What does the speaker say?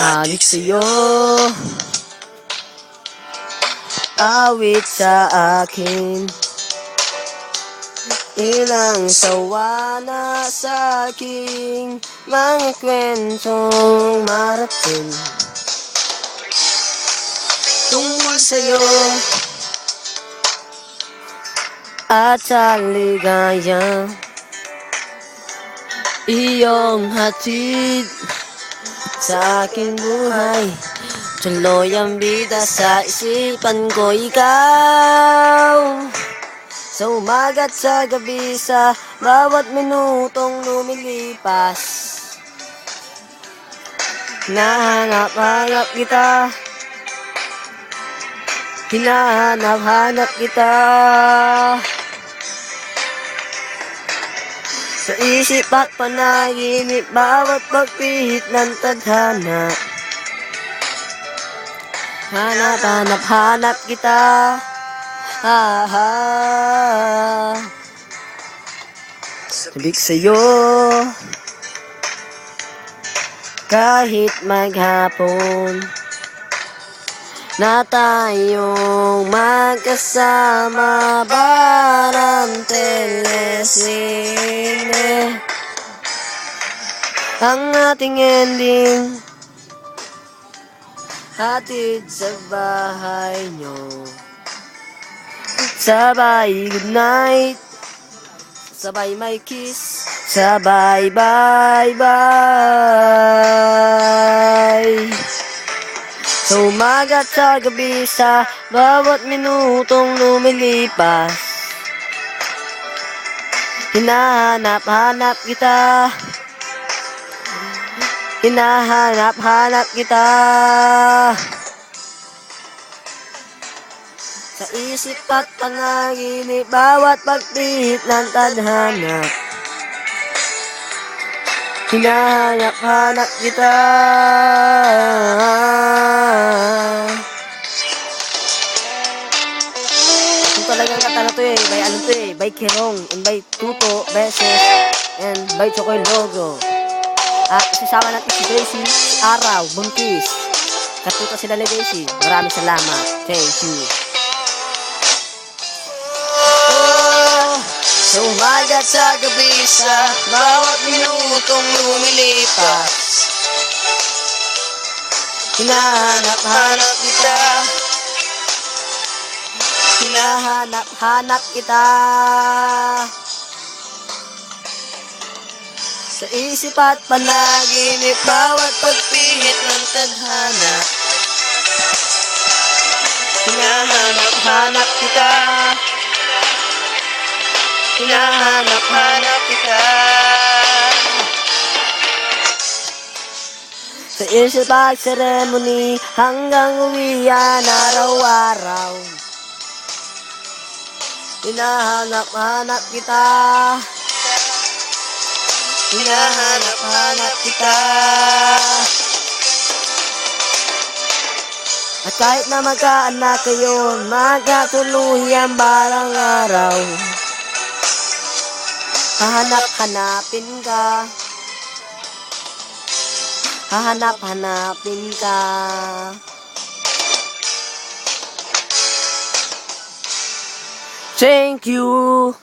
Awit sa'yo, awit sa akin. Ilang sawa na sa aking mga kwentong marating tungkol sa'yo at sa ligaya iyong hatid sa aking buhay. Tuloy ang bida sa isipan ko, ikaw. Sa umaga't sa gabi, sa bawat minutong lumilipas, hinahanap-hanap kita, hinahanap-hanap kita. Sa isip at panaginip, bawat pagpihit ng tadhana, hanap-hanap kita. Sabik sa'yo kahit maghapon na tayong magkasama, parang telesine ang ating ending, hatid sa bahay nyo. Sabay good night, sabay may kiss, sabay bye bye. Sa umaga at sa gabi, sa bawat minutong lumilipas, hinahanap-hanap kita, hinahanap-hanap kita. Sa isip at panaginip, bawat pagpihit ng tadhana, hinahanap-hanap kita. Kung talagang kata na to by ano to by Kerong, and by Tuto, Beses, and by Chokoy Logo. Sasama natin si Daisy, si Araw, Buntis, katuto sila ni Daisy. Maraming salamat. Thank you. Sa umaga at sa gabi, sa bawat minutong lumilipas, hinahanap-hanap kita, hinahanap-hanap kita. Sa isip at panaginip, bawat pagpihit ng tadhana, hinahanap-hanap kita, hinahanap-hanap kita. Sa isip at seremony, hanggang uwian araw-araw, hinahanap-hanap kita, hinahanap-hanap kita. At kahit na magkaanak kayo, magkatuluyan balang araw, hahanap-hanapin ka, hahanap-hanapin ka. Thank you.